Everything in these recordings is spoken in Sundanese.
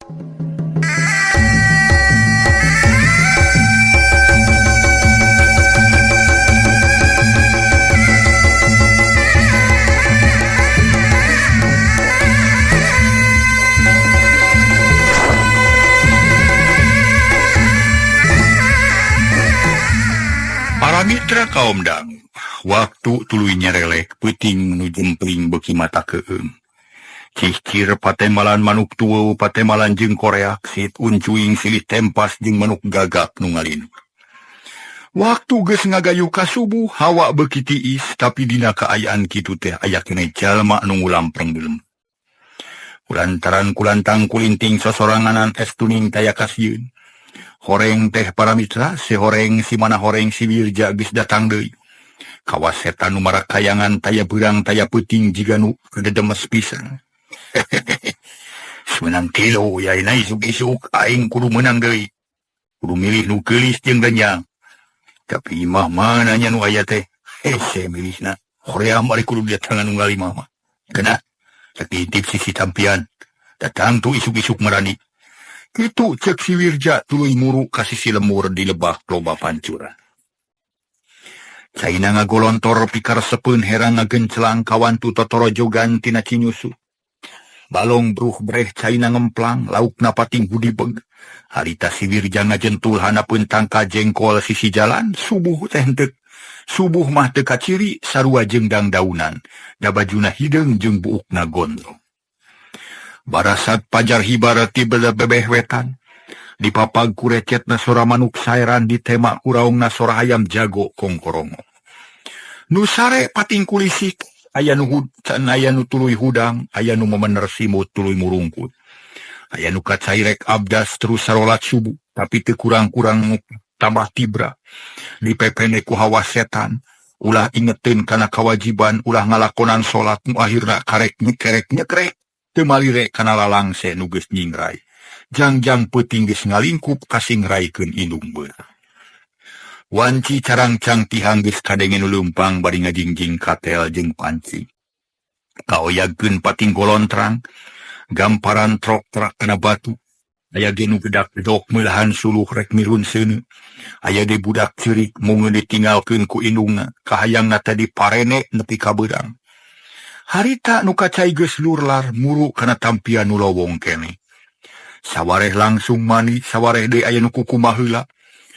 Para mitra kaum dangu, waktu tuluy nyerelek peuting nu jempling beuki mata keung. Cicir patemalan manuk tueu patemalan jeung koreak sit uncuing silih tempas jeung manuk gagap nu ngalinur. Waktu geus ngagayu ka subuh hawa beuki tiis tapi dina kaayaan kitu teh aya keneh jalma nu ngulampreng deulem. Kulantaran kulantang kulinting sosoranganan es tuning taya kasieun. Horeng teh para mitra, si horeng si mana horeng si Wirja geus datang deui. Kawas setan nu marakayangan taya beurang taya peuting jiga nu kededemes pisan. Semenang kilo yaina isuk-isuk aing kudu menang deui. Kudu milih nu geulis jeung ganjang. Tapi imah mana nya nu aya teh? Hese milihna. Hoream ari kudu datangan nu ngalima mah. Kenah? Cek diintip sisi tampian. Datang tu isuk-isuk merani. Itu cek si Wirja tuluy muru ka sisi lemur di lebah loba pancuran. Caina ngagolontor pikaresepeun herang ngagencelang kawan tu totoro jogan tina cinyusu. Balong bruh breh caina ngemplang laukna pating hudibeg. Harita si Wirja ngajentul hanapeun tangka jengkol sisi jalan subuh teh henteu. Subuh mah teu kaciri sarua jeung dangdaunan. Da bajuna hideung jeung buukna gondrong. Barasat pajar hibar ti bebeh wetan. Dipapag kurecetna sora manuk saeran ditema kuraungna sora ayam jago kongkorongo. Nu sare pating kulisik, aya nu tuluy hudang, aya nu memener simut tuluy murungkut. Aya nu kacairek abdas terus sarolat subuh, tapi teu kurang-kurang tambah tibra. Dipepene ku hawa setan, ulah ingetin kana kewajiban, ulah ngalakonan salat nu akhirna karek nyekrek. Teu malire kana lalangse nu geus nyingrai. Jangjang peuting geus ngalingkup kasingraikeun indung beurang. Wanci carangcang tihang geus kadenge nu leumpang bari ngajingjing katel jeung panci. Kaoyagkeun pating golontrang, gamparan trok-trak kana batu. Aya ge nu gedak-gedok meulahan suluh rek mirun seuneu. Aya de budak ceurik mung ditinggalkeun ku indungna, kahayangna tadi parene nepi ka beurang. Harita nu kacai geus lurlar muru kana tampian nu lowong kene. Sawareh langsung mani, sawareh deui aya nu kukumaha heula.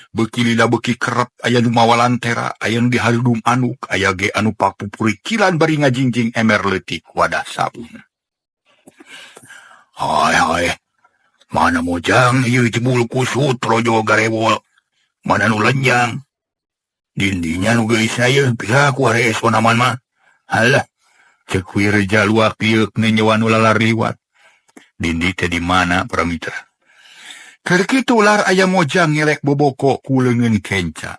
Beuki lila beuki kerep, aya nu mawalantera, aya nu dihaludum anuk, aya ge anu papupuri kilan bari ngajingjing emer leutik wadah sabun. Hai, mana mojang ieu jebul kusut rojo garewol. Mana nu lenjang. Dindinya nu geus aya pira ku are esonaman mah. Halah. Cek Wirja luak liuk nenyewan ulalar liwat. Dindi teh di mana para mitra? Keur kitu ular aya mojang ngelek boboko ku leungeun kenca.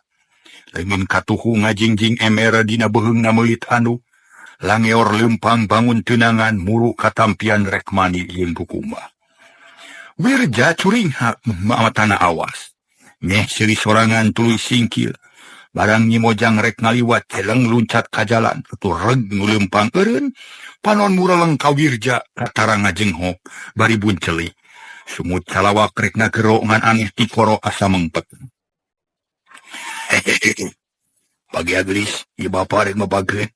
Leungeun katuhu ngajingjing emer dina beheungna meulit anu. Langeor leumpang bangun teunangan muru katampian rek mani jeung kukumah. Wirja curing hak matana awas. Nyeh seuli sorangan tuluy singkil. Barang nyimojang rek ngaliwat celeng luncat ka jalan. Tutu reg nguleumpang eureun. Panon mureleng ka Wirja katarang ngajenghok bari bunceli. Sumut calawak rek ngagero ngan aneh ti koro asa mengpet. Bagi aglis, ieu bapa rek mabageun.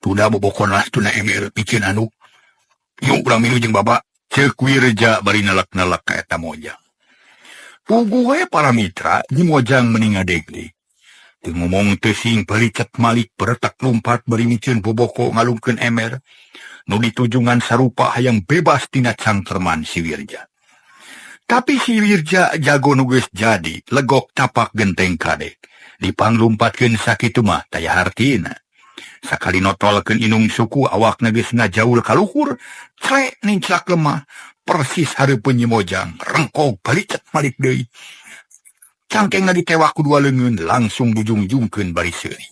Tuna bobokona tuna emer pikeun anu. Yuk urang milu jeung baba. Ceuk Wirja bari nalak-nalak ka eta mojang. Pugu we para mitra nyimojang mending ngadegli. Teu ngomong teu sing pelicet malik beretak lumpat bari micieun boboko ngalungkeun emer. Nu ditujungan sarupa hayang bebas tina cangkerman si Wirja. Tapi si Wirja jago nu geus jadi, legok tapak genteng kadek. Dipanglumpatkeun sakitu mah taya hartina. Sakali notolkeun inung suku awakna geus ngajaul ka luhur, cre nincak lemah. Persis hareupeun nyimojang, rengkog pelicet malik deui. Cangkengna ditewak ku dua leungeun langsung dijungjungkeun bari seuri.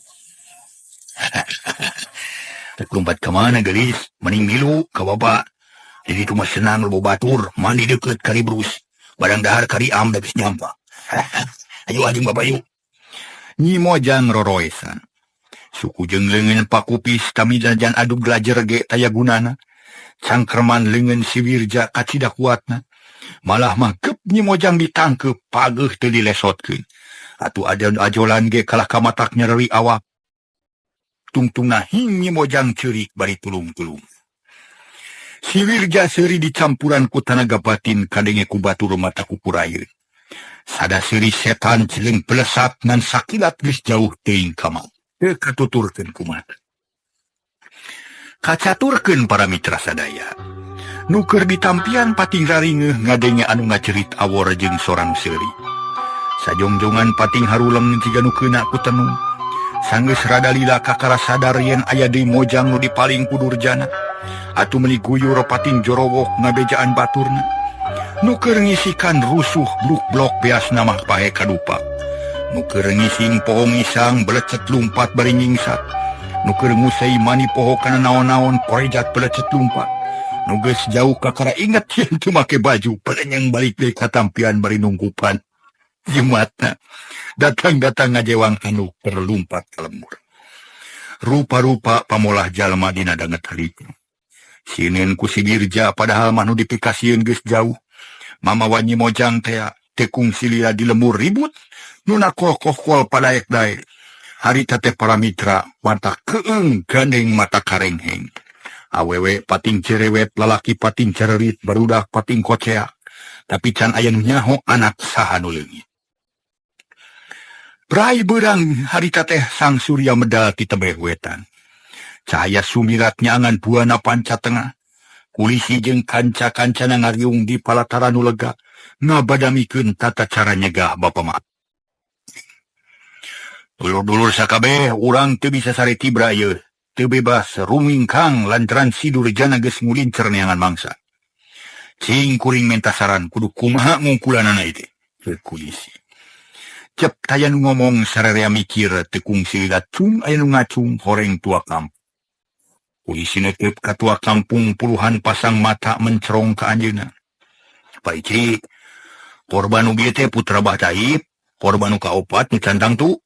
Rek lompat ka mana gelis? Mending milu ka baba. Jadi tu mah senang loba batur, mandi deukeut kari brus. Badang dahar kari am da geus nyampa. Ayo ajeng baba yuk. Nyi Mojang roroesan. Suku jeung leungeun pakupis kami jajan adu glajer ge taya gunana. Cangkerman leungeun si Wirja kacida kuatna. Malah mangkep nyi mojang ditangkep pageuh teu dilesotkeun. Atuh ajolan ge kalah ka matak nyeri awak. Tungtungna hing nyi mojang ceurik bari tulung-tulung. Si Wirja seuri dicampuran ku tanaga batin kadenge ku batur mata kupurayeun. Sada seuri setan celeng pelesat ngan sakilat geus jauh teuing ka maut. Teu katuturkeun kumaha. Kacaturkeun para mitra sadaya. Nuker ditampian pating raringeuh ngadenge anu ngacerit awor jeung sorang seuri. Sajongjongan pating haruleng jiga nu keuna ku tenung. Sanggeus rada lila kakara sadar yen aya deui mojang nu dipaling ku Durjana. Atuh meuli guyur pating jorowok ngabejaan baturna. Nuker ngisikan rusuh bluk-blok beasna mah pahe kadupa. Nuker ngising pohong isang belecet lumpat bari nyingsat. Nuker ngusai mani poho kana naon-naon korejat belecet lumpat. Nugeus jauh kakara inget yen teu make baju pelenyang balik deui katampian bari nungkupan. Jumatna datang-datang ngajewang anu perlumpat ka lemur. Rupa-rupa pamolah jalma dina danget haliku. Sinin ku si Wirja padahal mah nu dipikasieun geus jauh. Mamawa nyi mojang teh tekung silila di lemur ribut nu nakoh-kohkol padaek-daek. Harita teh para mitra mata keung gandeng mata karengheng. Awewe pating cerewet lalaki pating cererit barudak pating kocea. Tapi can aya nu nyaho anak saha nu leungit. Prai beurang harita teh sang surya medal ti tebeh wetan. Cahaya sumiratnya angan buana panca tengah. Kulisi jeung kanca-kancana ngariung di palataran nu lega ngabadamikeun tata cara nyegah bapa mak. Dulur-dulur sakabeh urang teu bisa saretibra ieu. Teu bebas rumingkang lantaran si Durjana geus ngulincer neangan mangsa. Cing kuring menta saran kudu kumaha ngungkulanana ieu teh. Kulisi. Cep taya nu ngomong sararea mikir tekung sililat cung aya nu ngacung horeng tua kampung. Kulisi netep ka tua kampung puluhan pasang mata mencerong ka anjeunna. Paici, korban nu bieu teh putra Bah Taib, korban nu kaopat nu cantang tu.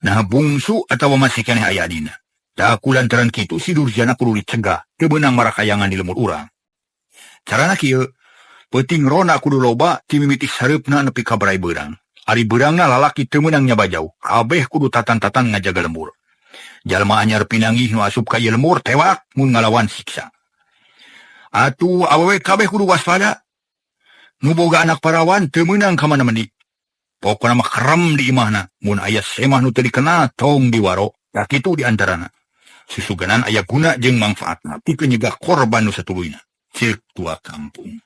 Nah bungsu atawa masih keneh aya dina. Da kulantaran kitu si Durjana kudu dicegah teu beunang marakayangan di lemur urang. Carana kieu, peuting rona kudu loba ti mimiti sareupna nepi ka barai beurang. Ari beurangna lalaki teu meunang nyabajau, kabeh kudu tatan-tatan ngajaga lembur. Jalma anyar pinanggih nu asup ka ieu lemur tewak mun ngalawan siksa. Atuh awewe kabeh kudu waspada. Nu boga anak parawan teu meunang ka mana-mani. Pokona mah kerem di imahna, mun aya semah nu teu dikenal tong diwaro, da kitu di antarana. Susuganan aya guna jeung mangfaatna pikeun nyegah korban nu satuluyna. Ceuk tua kampung.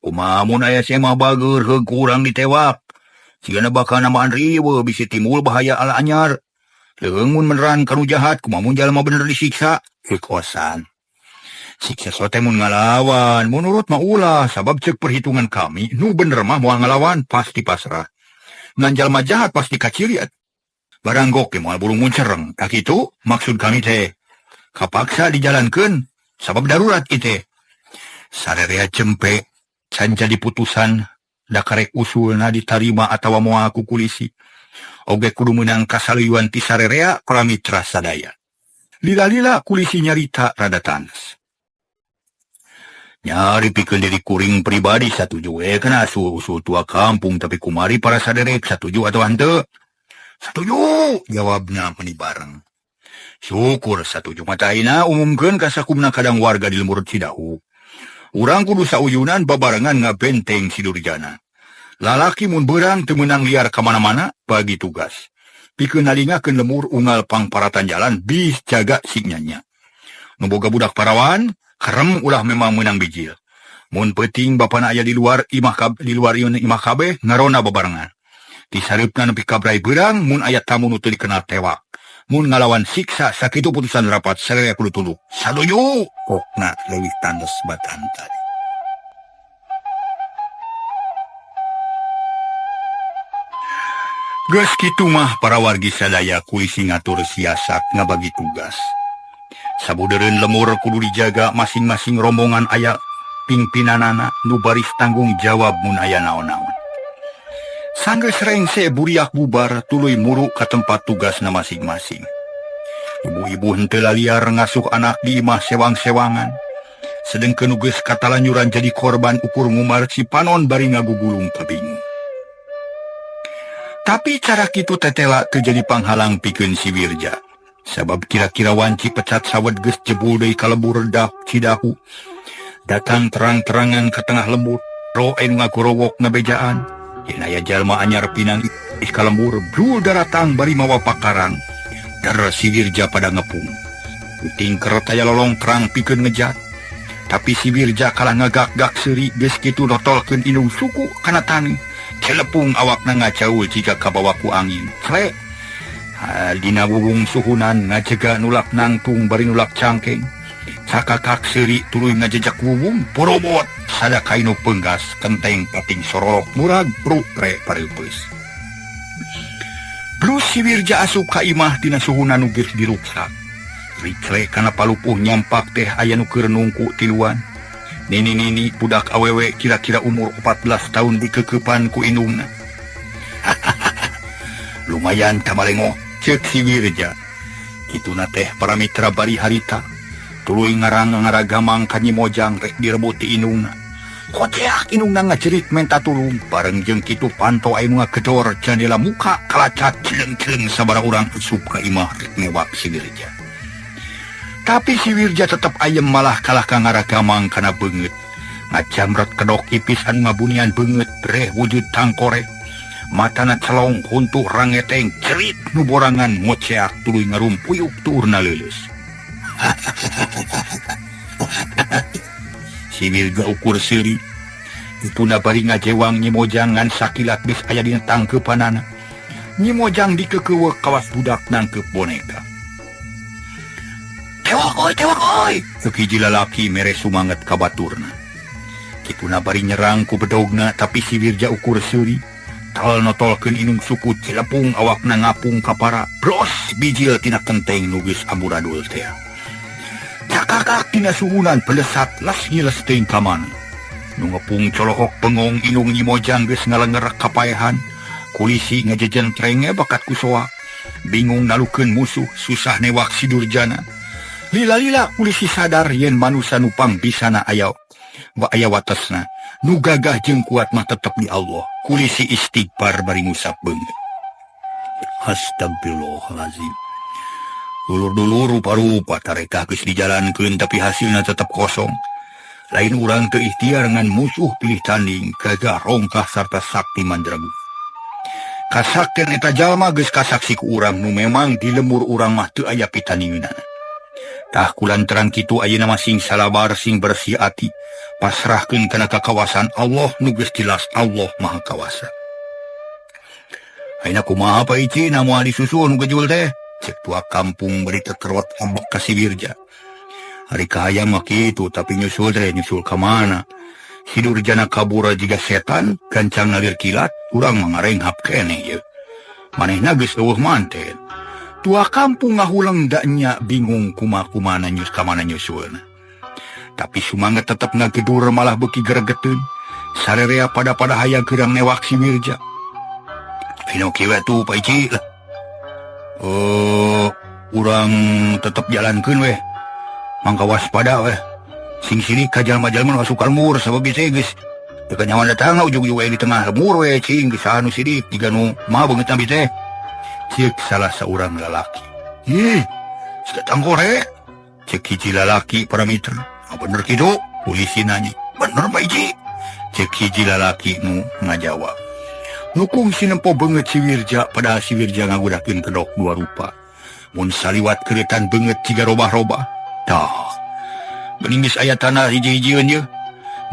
Kumaha mun aya semah bager heug kurang ditewak. Sigana bakal nambahan riweuh bisi timbul bahaya ala anyar. Leung mun beneran kanu jahat kumaha mun jalma bener disiksa. Kekosan. Siksa sote mun ngalawan. Menurut mah ulah sabab ceuk perhitungan kami nu bener mah moal ngalawan pasti pasrah. Ngan jalma jahat pasti kaciriat. Barang goke moal burung muncereng. Tak itu maksud kami teh kapaksa dijalankeun sabab darurat ite. Sarerea cempe can jadi putusan da karek usulna ditarima atawa moal ku kulisi. Oge kudu meunang kasaluyuan ti sarerea para mitra sadaya. Lila-lila kulisi nyarita rada tanes. Nyari pikeun diri kuring pribadi satuju kana usul tua kampung tapi kumari para saderek satuju atau henteu? Satuju, jawabna meuni bareng. Syukur satuju mata ayeuna umumkeun ka sakumna kadang warga di lemur Cidahu. Urang kudu sauyunan babarengan ngabenteng si Durjana. Lalaki mun beurang teu meunang liar ka mana-mana bagi tugas. Pikeun nalingakeun lemur unggal pangparatan jalan bis jaga signanya. Nu boga budak parawan, kerem ulah memang meunang bijil. Mun peuting bapana aya di luar imah kabeh ngarona babarengan. Di sareupna nepi ka brai beurang mun aya tamu nu teu dikenal tewak. Mun ngalawan siksa sakitu putusan rapat sararea kudu tunduk. Saduju kokna leuwih tandes batan tadi. Geus kitu mah para wargi sadaya kulisi ngatur siasat ngabagi tugas. Sabudeureun lemur kudu dijaga masing-masing rombongan aya pingpinanana nu baris tanggung jawab mun aya naon-naon. Sanggeus rengse buriak bubar tuluy muru ka tempat tugasna masing-masing. Ibu-ibu henteu liar ngasuh anak di imah sewang-sewangan. sedengkeun geus katalanyuran jadi korban ukur ngumar si panon bari ngagugulung kabingung. Tapi cara kitu tetela teu jadi panghalang pikeun si Wirja. Sabab kira-kira wanci pecat sawet geus jebul deui ka lembur Cidahu. Datang terang-terangan ke tengah lembur, roh anu ngagorowok ngabejaan. Yen aya jalma anyar pinang is ka lembur, brul daratang bari mawa pakarang. Dar si Wirja pada ngepung. Puting kereta aya lolong terang pikeun ngejat. Tapi si Wirja kalah ngagak-gak seuri geus kitu notolkeun indung suku kana tani. Celepung awakna ngacaul jika kabawa ku angin. Cre. Dina wubung suhunan ngajega nulak nangtung bari nulak cangkeng. Sakakak seuri tuluy ngajejak wubung porobot sada kainu penggas kenteng pating sorolok murag bru pre pareupeus. Brus si Wirja asup ka imah dina suhunan nu geus diruksak. Ricre kana palupuh nyampak teh aya nu keur nungku tiluan. Nini budak awewe kira-kira umur 14 tahun dikekeupan ku indungna. Lumayan tamalengo, cek si Wirja. Kituna teh para mitra bari harita. Tuluy ngarang-ngaragamang ka Nyi Mojang rek direbut ti indungna. Koceak indungna ngacerit menta tulung. Bareng jeung kitu panto anu ngagedor jendela muka kalacat cileng-cileng sabaraha urang usup ka imah rek newak si Wirja. Tapi si Wirja tetap ayem malah kalah ka ngaragamang kana beungeut. Ngajamret kedok ipis anu ngabunian beungeut breh wujud tangkorek. Matana celong huntuh rangeteng cerit nu borangan ngoceak tuluy ngarumpuyuk tuurna leuleus. Si Wirja ukur seuri. Ituna bari ngajewang Nyi Mojang ngan sakilat geus aya dina tangkeupanana. Nyi Mojang dikekeuweuk kawas budak nangkeup boneka. Tewak oi! Sakiji lalaki mere sumanget ka baturna. Kituna bari nyerang ku bedogna tapi si Wirja ukur seuri. Tal notolkeun inung suku cilepung awakna ngapung kapara. Bros bijil tina kenteng nu geus amburadul teh. Cakakak tina suhunan pelesat las ngiles teuing ka mana. Nu ngepung colohok pengong inung Nyi Mojang geus ngalenger kapaehan. Kulisi ngajejentrenge bakat kusoa. Bingung nalukeun musuh susah newak si Durjana. Lila-lila kulisi sadar yen manusia nupang bisana aya watesna. Nu gagah jeung kuat mah tetep di Allah. Kulisi istighfar bari ngusap beungeut. Astagfirullahalazim. Dulur-dulur rupa-rupa tarekah geus dijalankeun tapi hasilna tetep kosong. Lain urang teu ikhtiar ngan musuh pilih tanding, gagah rongkah sarta sakti mandragu. Kasakten eta jalma geus kasaksi ku urang nu memang di lembur urang mah teu aya pitandingeunana. Tah kulantaran kitu ayeuna masing salabar sing bersih ati pasrahkeun kana kakawasan Allah nu geus jelas Allah Maha Kawasa. Ayeuna kumaha Pak Ici namu disusul nu gejul teh? Cek tua kampung beri tekerwat ambek ka si Wirja. Hari kahayang mah kitu tapi nyusul ka mana? Si Durjana kabura jiga setan gancang nalir kilat urang mangarenghap keneh ye. Manehna geus eueuh manten. Tua kampung ngahulang daknya bingung kumaha-kumana nyus ka mana nyusulna. Tapi sumanget tetep ngagedur malah beuki gregeteun. Sarerea pada hayang geurang newak si Wirja. Pino kieu tuh Pak Ici. Urang tetep jalankeun weh. Mangka waspada weh. Sing sirik ka jalma-jalma nu asup ka lembur sabab bisa geus teu nyawan datang ujug-ujug we di tengah lembur we cing geus anu sidik tiga nu mah beungeut na teh. Cek salah seorang lalaki. Sudah tangkorek. Cek hiji lalaki para mitra. Bener kitu? Polisi nanya. Bener Pak Ici. Cek hiji lalaki nu ngajawab. Nukung sinempo beungeut si Wirja padahal si Wirja ngagudakeun kedok dua rupa. Mun saliwat keretan beungeut jiga robah-robah. Tah. Geuning geus aya tanah hiji-hijieun ye.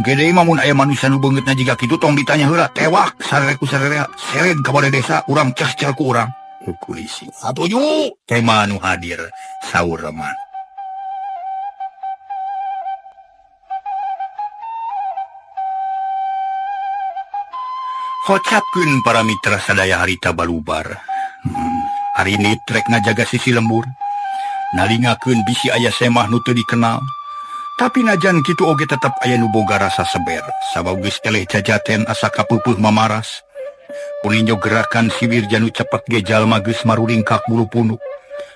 Gede mah mun aya manusia nu beungeutna jiga kitu tong ditanya heula tewak sarere ku sarerea sered ka bade desa urang ceh-ceh ku urang. Kulisi. Atuju tema nu hadir saur reman. Hocapkeun para mitra sadaya harita balubar. Hari ini trek ngajaga sisi lembur. Nalingakeun bisi aya semah nu teu dikenal. Tapi najan kitu oge tetep aya nu boga rasa seber. Sabab geus eleh jajaten asa kapeupeuk mamaras. Pulinjo gerakan si Wirja nu cepet ge jalma geus maruringkak bulu punuk.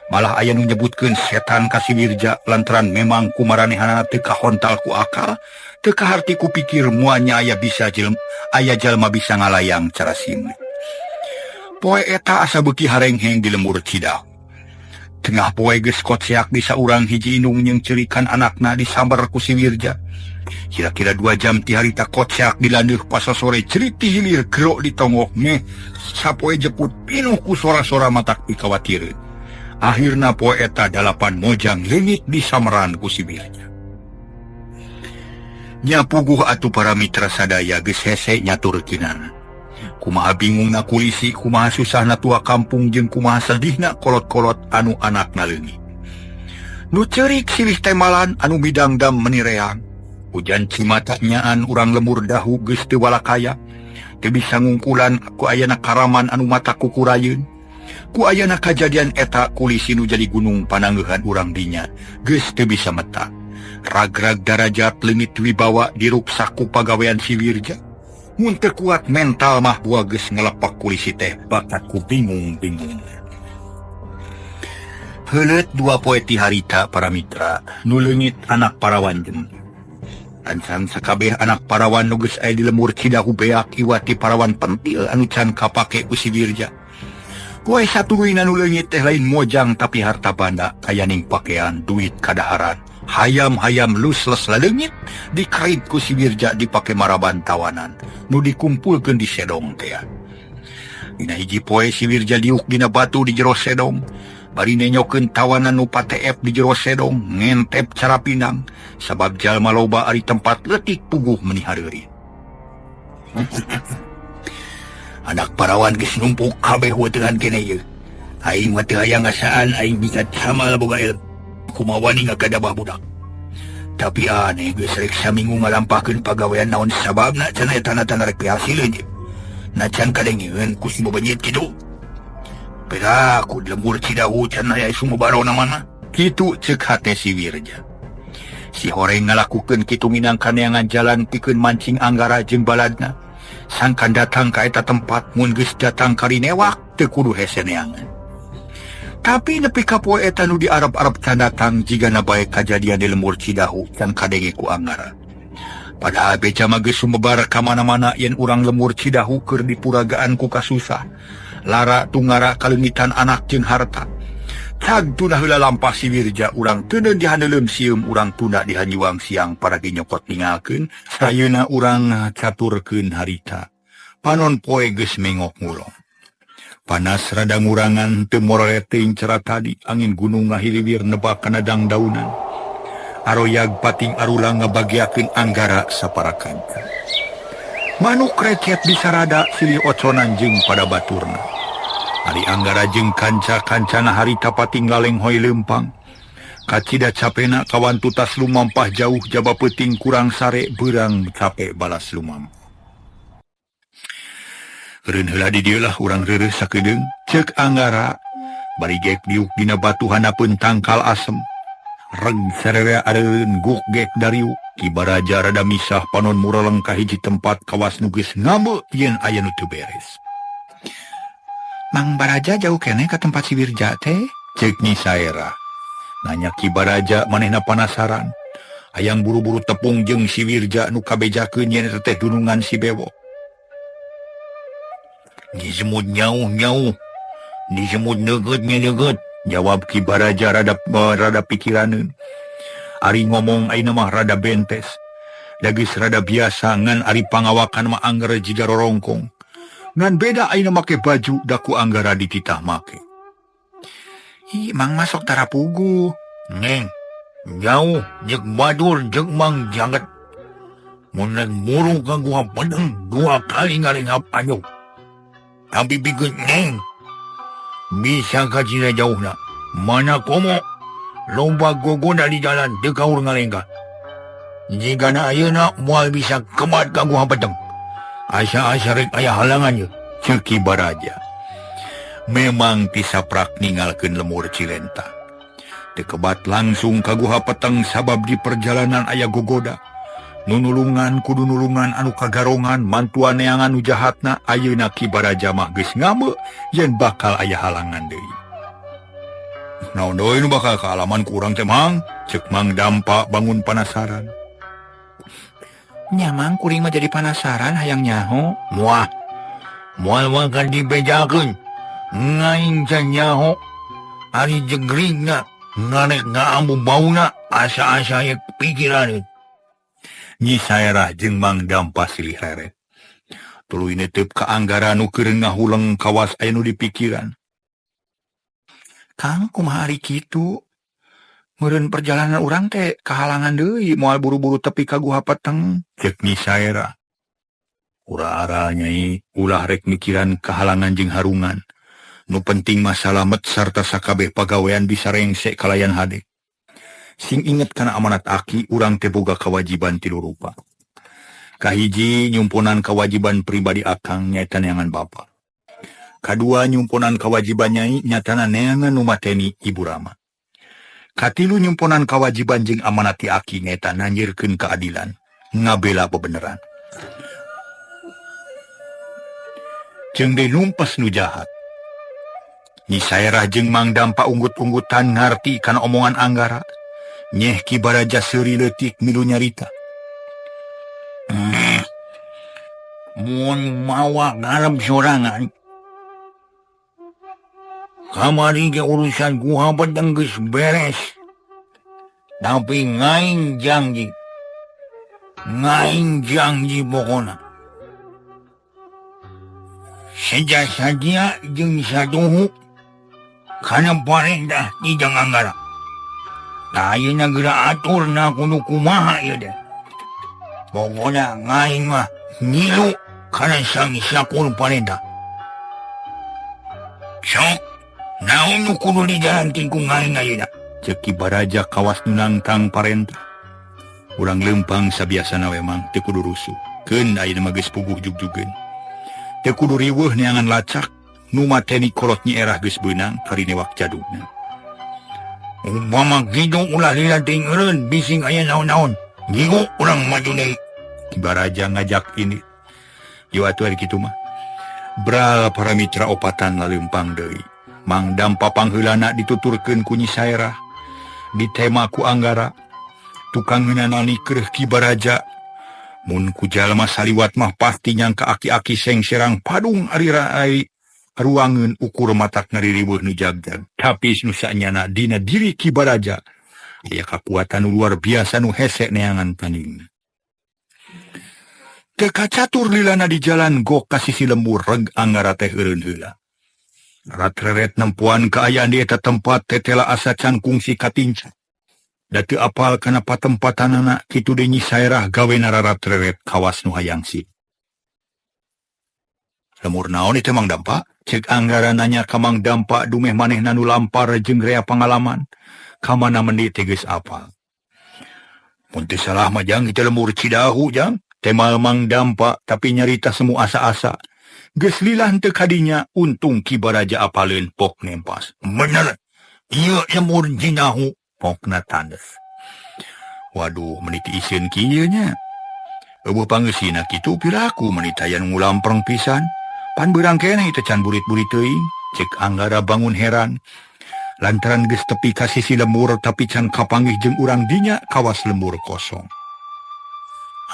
Malah aya nu nyebutkeun setan ka si Wirja lantaran memang kumaranehanana teu kahontal ku akal, teu kaharti ku pikir muanya aya jalma bisa ngalayang cara simli. Poe eta asa beuki harengheng di lembur Cidahu. Tengah poe geus kotseak di saurang hiji indung yang cerikan anakna disambar ku si Wirja. Kira-kira 2 jam ti harita kotseak dilaneuh pas sore ceriti hilir gero ditongok meh sapoe jeput pinuh ku sora-sora matak pikawatireun. Akhirna poe eta 8 mojang leungit di sameran ku si Wirja. Nya puguh atuh para mitra sadaya geus hese nyaturkeunana. Kumaha bingungna kulisi, kumaha susahna tua kampung jeung kumaha sedihna kolot-kolot anu anakna leungit. Nu ceurik silih temalan anu midangdam menireang. Hujan cimata nyaan urang lemur dahu geus teu walakaya. Teu bisa ngungkulan ku ayana karaman anu mata kukurayeun. Ku ayana kajadian eta kulisi nu jadi gunung panangeuhan urang dinya geus teu bisa meta. Ragrag darajat leungit wibawa diruksak ku pagawean si Wirja. Mun teu kuat mental mah buah geus ngelepak kulisi teh bakat ku bingung-bingung. Heuleut 2 poe ti harita para mitra nu leungit anak parawan jeung. Ancan sakabeh anak parawan nu geus aya di lembur Cidahu beak iwati parawan pentil anu can kapake ku si Wirja. Poe satuluyna nu leungit teh lain mojang tapi harta banda kayaning pakean duit kadaharan. Hayam-hayam lusles laleungit dikarit ku si Wirja dipake maraban tawanan nu dikumpulkeun di sedong teh. Dina hiji poe si Wirja diuk dina batu di jero sedong. Bari nenyokeun tawanan nu pateep di jero sedong ngentep cara pinang sabab jalma loba ari tempat leutik puguh meuni hareureut. Anak parawan geus numpuk kabeh weuteungan keneh ieu. Aing mah teu hayang ngasaan aing bisa sama boga ilmu. Kumaha wani ngakadabah budak. Tapi aneh geus rek saminggu ngalampahkeun pagawean naon sababna can eta tanda rek hasil ieu. Nacan kadengieun ku si babanyet kitu. Beda ku lembur Cidahu can aya sumobarona mana. Kitu ceuk hate si Wirja. Si horeng ngalakukeun kitu minang kaneangan jalan pikeun mancing anggara jeung baladna. Sangkan datang ka eta tempat mun geus datang kari newak teu kudu hese neangan. Tapi nepi ka poe eta nu diarep-arep can datang jigana bae kajadian di lembur Cidahu can kadenge ku anggara. Padahal beca mah geus sumebar ka mana-mana yen urang lembur Cidahu keur dipuragaan ku kasusah. Lara tunggara kaleungitan anak jeung harta. Cag tuna heula lampah si Wirja urang teu dihandeuleum sieum urang tunda dihanjuang siang paragi nyokot ningalkeun sayeuna urang caturkeun harita. Panon poe geus mengok ngulong. Panas rada ngurangan teu morere teuing cara tadi angin gunung ngahiliwir nebak kana dangdaunan. Aroyag pating arula ngabagiakeun anggara saparakan. Manuk recet bisa rada silih oconan jeung pada baturna. Ari anggara jeung kanca-kancana harita pating laleng hoy leumpang. Kacida capena kawan tutas lumampah jauh jaba peuting kurang sare beurang cape balas lumam. Reun heula di dieu lah urang reureuh sakedeung ceuk anggara bari gek diuk dina batuhan apeun tangkal asem. Reg sararea areun guk gek dariuk kibaraja rada misah panon mureleng ka hiji tempat kawas nu geus ngambeu yen aya nu teu beres. Mang Baraja jauh keneh ka tempat si Wirja teh? Ceuk Nyi Saera. Nanya Ki Baraja manehna penasaran. Hayang buru-buru tepung jeung si Wirja nu kabejakeun yen eta teh dunungan si Bewo. Disebut nyauh-nyauh. Disebut neugeut-neugeut. Jawab Ki Baraja rada pikiraneun. Ari ngomong ayeuna mah rada bentes. Da geus rada biasa ngan ari pangawakan mah angger jiga rorongkong. Ngan beda ayeuna make baju daku anggara dititah make. Ih, mang masok tarapugu. Neng, jauh jeung badur jeung mang janget. Mun murung ka gua pedeng 2 kali ngalingap anyuk. Tapi pikeun neng. Bisa ka cina jauhna. Mana komo loba gogoda di jalan teu kaur ngalengka. Jigana ayeuna moal bisa kemat ka gua pedeng. Asa-asa rek aya halangan ye, ceuk Ki Baraja. Memang tisaprak ninggalkeun lemur Cilenta. Teu kebat langsung ka guha peteng sabab di perjalanan aya gogoda. Nu nulungan kudu nulungan anu kagarongan mantuan neangan nu jahatna ayeuna Ki Baraja mah geus ngambeu yen bakal aya halangan deui. Naon deui nu bakal ka alaman ku urang teh Mang? Ceuk Mang Dampa bangun penasaran. Nya Mang kuring mah jadi penasaran hayang nyaho. Moal kan dibejakeun. Ngaing can nyaho. Ari jegrigna nganek ngaambu bauna asa-asa ye pikiran. Nyi Saerah jeung Mang Dampa silih reret. Tuluy netep ka Anggara nu keur ngahuleng kawas aya nu dipikiran. Kang kumaha ari kitu? Meureun perjalanan urang teh kahalangan deui moal buru-buru tepi ka Guha Peteng. Ceuk Nyi Saerah. Ura-ara Nyai ulah rek mikiran kahalangan jeung harungan. Nu penting mah salamet sarta sakabeh pagawean bisa rengse kalayan hade. Sing inget kana amanat aki urang teh boga kewajiban tilu rupa. Kahiji nyumpunan kewajiban pribadi akang nyaeta neangan bapa. Kadua nyumpunan kewajiban Nyai nyatana neangan nu mateni Ibu Rama. Katilu nyumpunan kewajiban jeung amanat ti aki nyaeta nanjirkeun keadilan, ngabela bebeneran. Jeung deui numpes nu jahat. Nyi Saerah jeung Mang Dampa unggut-unggutan ngarti kana omongan Anggara. Nyeh Ki Baraja seuri leutik milu nyarita. Mun mawa ngarep sorangan. Kamari ge urusan Guha Peteng geus beres. Tapi ngaing janji pokona. Saja jeung saduhu kana parentah ti Jang Anggara. Nah, ayeuna geura aturna kudu kumaha ieu teh. Pokona ngaing mah ngilu kana sang sakul parentah. Sok, naon nu kudu dijalankeun ku ngaing ayeuna? Ceuk Ki Baraja kawas nu nangtang parentah. Urang leumpang sabiasana we Mang teu kudu rusuh. Keun ayeuna mah geus puguh jug-jugeun. Teu kudu riweuh neangan lacak. Nu mateni kolot Nyi Erah geus beunang kari newak jadugna. Umpama kitu ulah lila ting eureun bising aya naon-naon. Gigu urang maju deui. Ki Baraja ngajak ini. Yo atuh ari kitu mah. Bral para mitra opatan laleumpang deui. Mang Dampa pangheulana dituturkeun ku Nyi Saerah. Ditema ku Anggara. Tukang ngeunanani keureuh Ki Baraja. Mun ku jalma saliwat mah pasti nyangka aki-aki sengserang padung ari ruangeun ukur matak ngaririweuh nu jagjag. Tapi nu saenyana dina diri Ki Baraja aya kakuatan nu luar biasa nu hese neangan tandingna. Teu kacatur lilana di jalan gok ka sisi lembur reg Anggara teh eureun heula. Ratreret nempuan kaayaan di eta tempat tetela asa can kungsi katinca. Da teu apal kana patempatanana kitu deui Nyi Saerah gawena ratreret kawas nu hayang sih. Lemur naon itu Mang Dampa? Cek Anggara nanya ka Mang Dampa dumeh manehna nu lampar jeung rea pangalaman. Kamana mendi teh geus apal. Mun teu salah mah Jang itu lemur Cidahu Jang. Tema Mang Dampa tapi nyarita semu asa-asa. Geus lilah teu kadinya untung Ki Baraja apaleun pok nempas. Bener. Ieu lemur Cidahu pokna tandes. Waduh meniti iseun kieu nya. Eueuh pangeusina kitu piraku menitayan ngulampreng pisan. Pan beurang keneh teh can burit-burit teuing. Cek Anggara bangun heran. Lantaran geus tepi ka sisi lembur tapi can kapanggih jeung urang dinya kawas lembur kosong.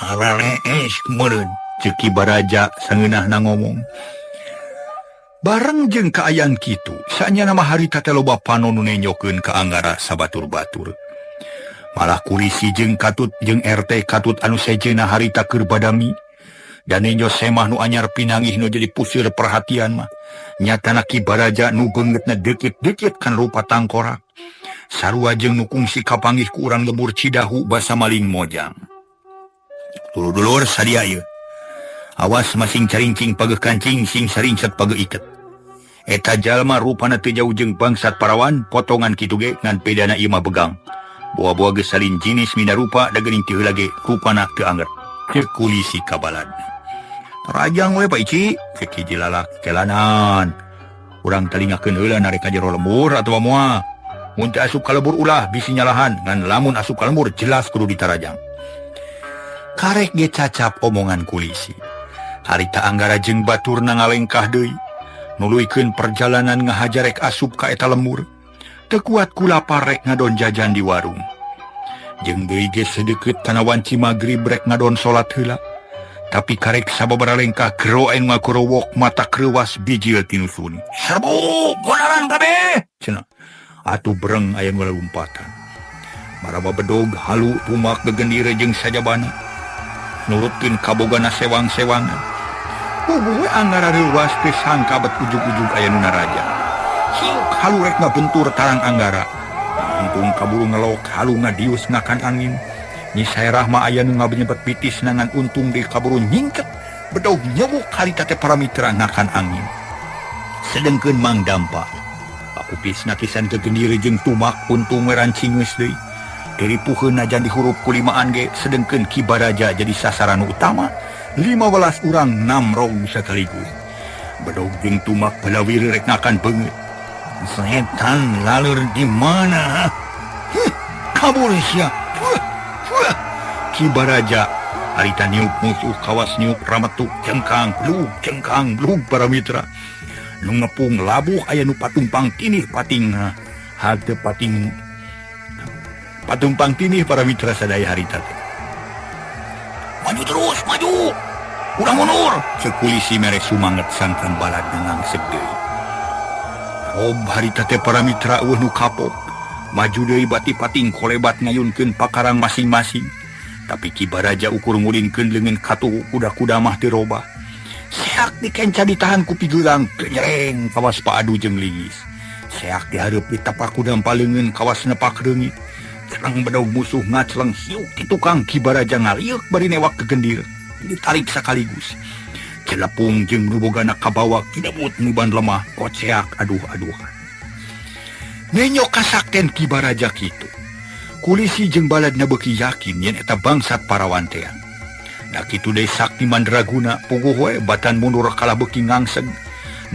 Aralees meureun, ceuk Ki Baraja sangeunahna ngomong. Bareng jeung kaayaan kitu, saenyana mah harita teh loba panon nu nenyokeun ka Anggara sabatur-batur. Malah kulisi jeung katut jeung RT katut anu sejeuna harita keur badami. Dan nenjo semah nu anyar pinangih nu jadi puseur perhatian mah. Nyatana Ki Baraja nu beungeutna deukeut-deukeut kan rupa tangkorak. Sarua jeung nu kungsi kapanggih ku urang lembur Cidahu basa maling mojang. Dulur-dulur sadia ieu. Awas masing caringcing pageuh kancing sing saringset pageuh iket. Eta jalma rupana teu jauh jeung bangsat parawan potongan kitu ge ngan pedana ieu mah begang. Boa-boa geus salin jinis mina rupa da geuning teu heula ge rupana teu angger. Teu kulisi kabalad. Rajang we Pak Ici, cek hiji lalak kelanan. Urang telingakeun heula narek ka jero lembur atuh moal. Mun teu asup ka lembur ulah bisi nyalahan ngan lamun asup ka lembur jelas kudu ditarajang. Karek ge cacap omongan kulisi. Harita Anggara jeung baturna ngalengkah deui. Nuluykeun perjalanan ngahajarek asup ka eta lembur. tekuat kula parek ngadon jajan di warung. Jeung deui ge sedeukeut kana wanci magrib rek ngadon salat heula. Tapi karek sababaraha lengkah gero aing ngakurowok mata kreuwas bijil tinu suni. "Serbu, gonaran kabeh!" cenah. Atuh bereng aya nu lompatan. Maraba bedog halu tumak gegendire jeung sajabana. Nurutkeun kabogana sewang-sewangan. Puguh we anggara reuwas teh sangka bet ujug-ujug aya nu naraja. Hiuk halu rek ngabentur tarang anggara. Untung kaburu ngelok halu ngadius ngakan angin. Nyi Saerah mah aya nu ngabenyebet pitis nangan untung di kaburu nyingket. Bedog nyewuk harita teh paramitra ngakan angin. Sedengkeun Mang Dampa. Paupis nakisan gegendire jeung tumak untung we rancing geus deui. Diripuheun najan di huruf kulimaan ge sedengkeun Ki Baraja jadi sasaran utama. 15 urang namrog sakaligus. Bedog jeung tumak balawir rek ngakan beungeut. Setan lalur di mana? Kabur sia. Ki Baraja harita niup musuh kawas niup rametuk cengkang blug paramitra. Nu ngepung labuh aya nu patumpang tinih patingna. Hate pating patumpang tinih paramitra sadaya harita teh. "Maju terus, maju! Urang mundur!" ceuk polisi mere sumanget sangkan balad ngangsek deui. Rob harita teh paramitra eueuh nu kapok. Maju deui bati pating kolebat ngayunkeun pakarang masing-masing. Tapi Ki Baraja ukur ngulinkeun leungeun katuhu kuda-kuda mah teu robah. Seak dikenca ditahan ku pigeurang nyereng kawas paadu jeung linggis. Seak dihareup di tapak kuda paleungeun kawas nepak reungit. Cereng bedog musuh ngacleng hiuk ti tukang Ki Baraja ngaliuk bari newak kegendir. Ditarik sakaligus. Celepung jeung nu bogana kabawa kidabut nuban lemah koceak aduh-aduhan. Nenyok kasakten Ki Baraja kitu. Kulisi jeung baladna beuki yakin yen eta bangsat parawantean. Da kitu deui sakti mandraguna puguh we batan mundur kala beuki ngangseg.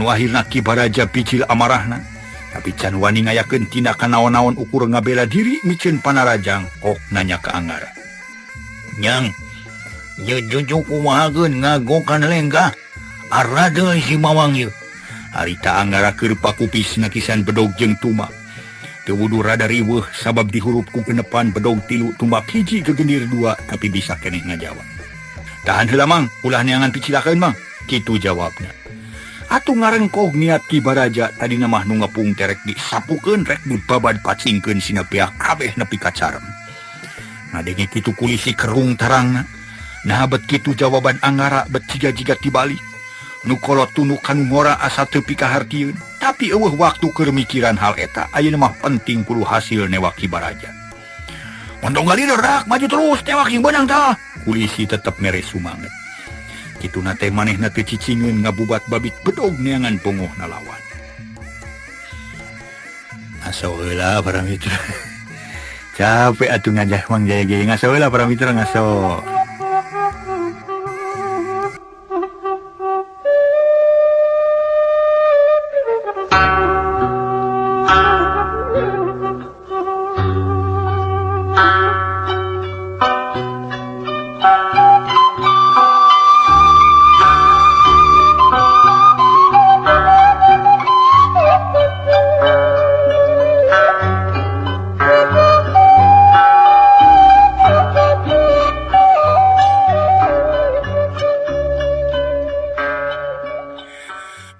Nu ahirna Ki Baraja picil amarahna. Tapi can wani ngayakeun tindakan naon-naon ukur ngabela diri mikeun panarajang kok nanya ka Anggara. "Nyang, ye jujuk kumahageun ngagokan lenggah. Arra deui si mawang ieu." Harita Anggara keur pakupis nakisan bedog jeung tumak. Teu wudu rada riweuh sabab dihurup ku genepan bedog 3 tumbak hiji gegendir 2 tapi bisa keneh ngajawab. "Tahan heula Mang, ulah neangan picilakeun Mang." Kitu jawabna. Atuh ngarengkog niat Ki Baraja tadina mah nu ngepung terek disapukeun rek dibabad pacingkeun sina piah kabeh nepi ka carem. Ngadenge kitu kulisi kerung tarangna. Nah bet kitu jawaban Anggara bet jiga-jiga tibalik. Nu kolot tunu kanu ngora asa teu pikahartieun. Tapi eueuh waktu keur mikiran hal eta ayeuna mah penting kudu hasil newak Ki Baraja. "Montong gali dak maju terus tewak yang benang tah." Kulisi tetep mere sumanget. Kituna teh manehna teu cicingeun ngabubat babit bedog neangan pongohna lawan. Ngaso heula para mitra. Capek atuh ngajah Mang Jaya ge. Ngaso heula para mitra ngaso.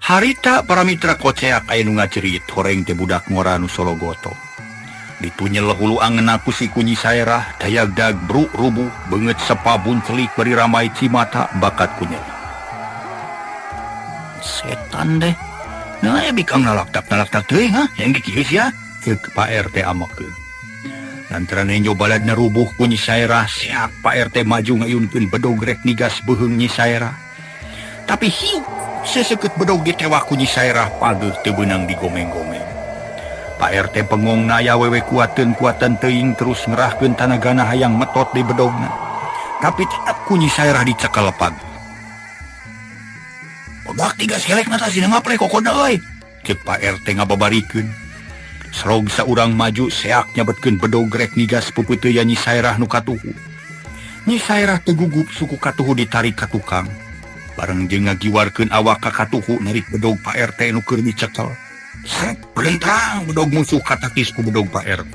Harita paramitra koceak aya nu ngacerit horeng teh budak ngora nu Sologoto. Ditunyel hulu angeunna ku si Nyi Saerah dayagdag bruk rubuh beungeut sepabun celik bari ramai cimata bakat kunyel. "Setan deh. Nah ya bikang nalaktak teuing ha, yang kieu sia," ceuk Pak RT amokeun. Lantaran enjo baladna rubuh ku Nyi Saerah, seak Pak RT maju ngayunkeun bedog rek nigas beuheung Nyi Saerah. Tapi hiu seseukeut bedog ditewak ku Nyi Saerah pageuh teu beunang digomeng-gomeng. Pak RT pengongna aya wewe kuateun teuing terus ngerahkeun tanagana hayang metot di bedogna. Tapi tetep ku Nyi Saerah dicekel pag. "Bogak tiga selekna tah sina ngaple kokodna euy," ceuk Pak RT ngababarikeun. Serog saurang maju seak nyabetkeun bedog rek nigas puputeuyan Nyi Saerah nu katuhu. Nyi Saerah teu gugup suku katuhu ditarik ka tukang. Bareng jeung ngagiwarkeun awak ka katuhu narik bedog Pak RT nu keur dicekel. Pelentang bedog musuh katakis ku bedog Pak RT.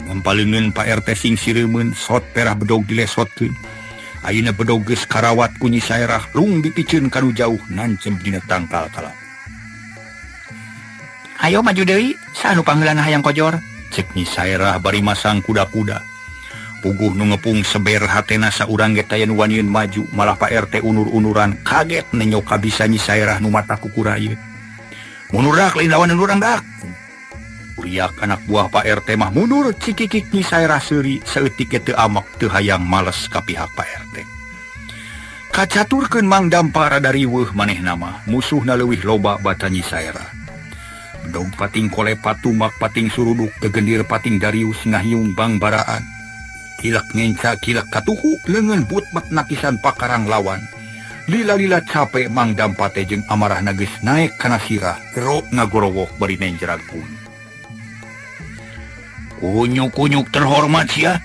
Ngampalingin Pak RT sing siremen sot perah bedog dilesotkeun. Ayeuna bedog geus karawat ku Nyi Saerah rung dipikeun kanu jauh nancem dina tangkal kala. Ayo maju deui, saanu panggilan hayang kojor. Cek Nyi Saerah bari masang kuda-kuda. Puguh nu ngepung seber hatena saurang ge taya nu wanieun maju, malah Pak RT unur-unuran kaget nenyok kabisa Nyi Saerah nu mata kukurayeun. Mundur dak lain lawan urang dak. Uriak anak buah Pak RT mah mundur cikikik Nyi Saerah seuri saeutik teu amak teu hayang males ka pihak Pak RT. Kacaturkeun Mang Dampa rada riweuh manehna mah musuhna leuwih loba bata Nyi Saerah. Bedog pating kolepat tumak pating suruduk tegendir pating Darius ngahiung bang baraan. Kilak ngenca kilak katuhu leungeun butbat nakisan pakarang lawan. Lila-lila capek Mang Dampa teh jeung amarahna geus naek kana sirah terok ngagorowok bari nenjerag bumi. Kunyuk-kunyuk terhormat sia.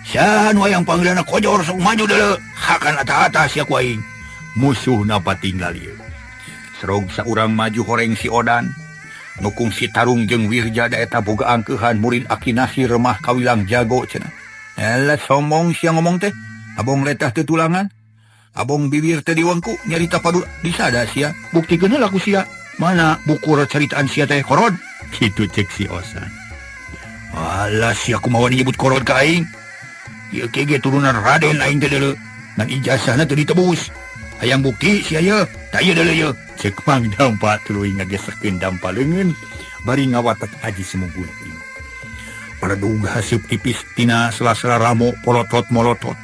Saha nu hayang panggilanna kojor sok maju deuleu. Hakan ata-ata sia ku aing. Musuhna pating lalieu. Serog saurang maju horeng si Odan. Nukung si Tarung jeung Wirja da eta boga angkeuhan murid Aki Nasir remah kawilang jago cenah. Elah sombong sia ngomong teh. Abong letah teu tulangan. Abong bibir teh diwengku nyarita padu disada sia. Buktikeun heula ku sia. Mana buku ceritaan sia teh korod? Kitu cek si Osan. Alah sia kumaha nyebut korod ka aing. Ieu ge turunan Raden aing teh deuleu. Ngan ijazahna teu ditebus. Hayang bukti sia ye. Taya deuleu ye. Cek Mang Dampa tuluy ngageserkeun Dampa leungeun bari ngawatek aji semugun. Paradug haseup tipis tina sela-sela ramo polotot molotot.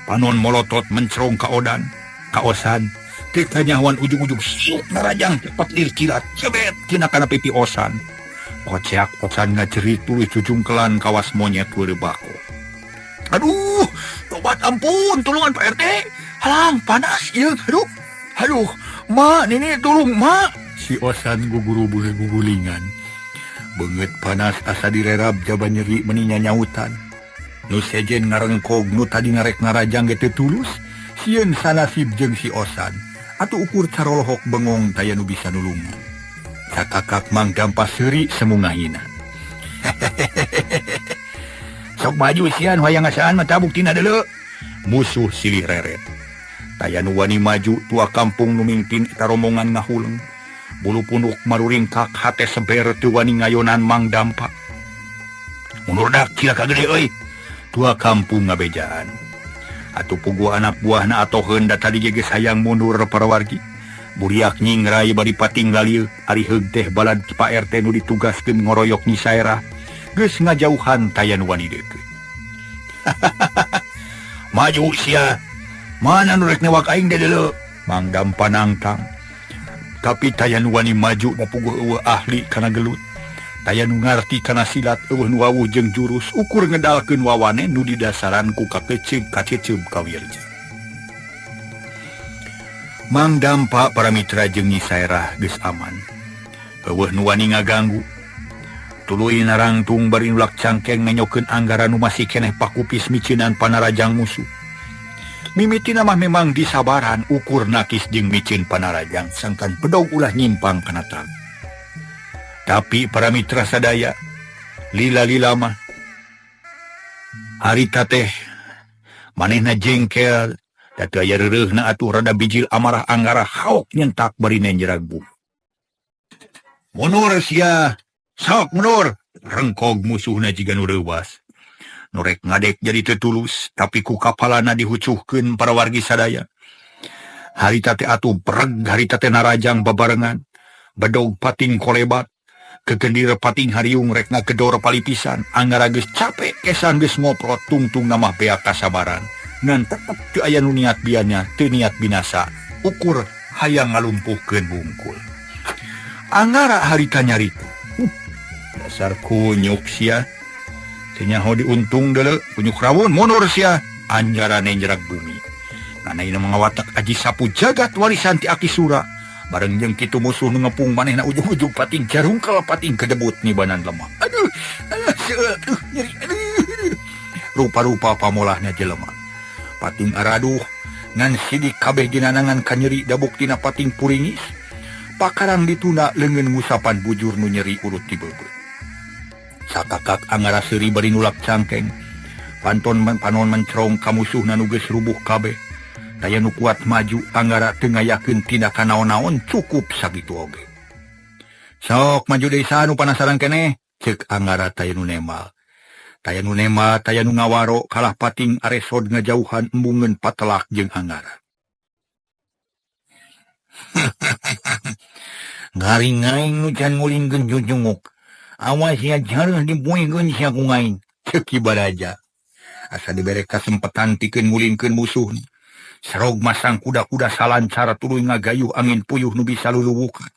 Panon molotot mencerong ka Odan, ka Osan. Teu nyawan ujung-ujung siuk narajang cepat lir kilat cebet tina kana pipi Osan. Koceak Osan ngajerit tuluy cujungkelan kawas monyet weureu bako. Aduh, tobat ampun, tulungan Pak RT. Halang, panas ieu. Aduh, ma, nini tulung ma. Si Osan guguru-buru gugulingan. Beungeut panas asa direrab jaba nyeri meninya nyautan. Nu sejen ngarengkog nu tadi ngarek narajang ge teu tulus, sieun sanasib jeung si Osan. Atuh ukur carolohok bengong taya nu bisa nulungan. Sakakak Mang Dampa seuri semungahina. Sok maju sian hoyang ngasaan mah tah buktina deuleu. Musuh silih reret. Taya nu wani maju tua kampung nu mingpin eta rombongan ngahuleung. Bulu punduk maruringkak hate seber teu wani ngayonan Mang Dampa. Mundur dak cilaka gede euy. Tua kampung ngabejaan. Atuh puguh anak buahna atoheun da tadi geus hayang mundur parawargi. Buriak nyingrai bari pating lalieu ari heug teh balad Pak RT nu ditugaskeun ngoroyok Nyi Saerah geus ngajauhan taya nu wani deukeut. Maju sia. Mana nu rek newak aing teh deuleu? Mang Dampa nangtang. Tapi taya nu wani maju da puguh eueuh ahli kana gelut. Taya nu ngarti kana silat eueuh nu wawuh jeung jurus ukur ngedalkeun wawane nu didasaran ku kakeceug kaceceub ka Wirja. Mang Dampa para mitra jeung Nyi Saerah geus aman. Eueuh nu wani ngaganggu. Tuluy narangtung bari ulak cangkeng nenyokeun anggara nu masih keneh pakupis miceunan panarajang musuh. Mimitina mah memang disabaran ukur nakis jeung micin panarajang sangkan bedog ulah nyimpang kana tang. Tapi para mitra sadaya, lila-lila mah harita teh manehna jengkel da teu aya reureuna atuh rada bijil amarah anggara haok nyentak bari nenjerag buh. Mundur sia, sok mundur, rengkog musuhna jiga nu reuwas. Norek ngadek jadi teu tulus, tapi ku kapalana dihucuhkeun para wargi sadaya. Harita teh atuh breg, harita teh narajang babarengan, bedog pating kolebat. Kegendir pating hariung rek ngagedor palipisan anggara geus capek kesan geus ngoprot tungtung namah beak kasabaran ngan tetep teu aya nu niat biannya teu niat binasa ukur hayang ngalumpuhkeun bungkul anggara harita nyaritu dasar kunyuk sia teu nyaho diuntung deuleu kunyuk rawon mundur sia anjarane njerak bumi kana ieu mangawatak aji sapu jagat warisan ti Aki Sura. Bareng jeung kitu musuh nu ngepung manehna ujung-ujung pating jarungkel pating kedebut nibanan lemah. Aduh nyeri. Rupa-rupa pamolahnya jelema. Pating araduh ngan sidik kabeh dinanangan ka nyeri da buktina pating puringis. pakarang dituna lengan ngusapan bujur nu nyeri urut ti beubeut. Sakakak Anggara seuri bari nulak cangkeng. Panon mencerong ka musuhna nu geus rubuh kabeh. Daya nu kuat maju Anggara teu ngayakeun tindakan naon-naon cukup sakitu oge. Sok maju deui sanu panasaran keneh, ceuk Anggara taya nu nemal. Taya nu ngawaro kalah pating aresod ngajauhan embungeun patelak jeung Anggara. Ngaring-ngaring nu can ngulingkeun jujunguk. Awas ya jareuh dipoekeun sia ku ngaing, ceuk Ki Baraja. Asa dibere kasempetan pikeun ngulingkeun musuh. Sarog masang kuda-kuda salancar tuluy ngagayuh angin puyuh nu bisa luluwukan.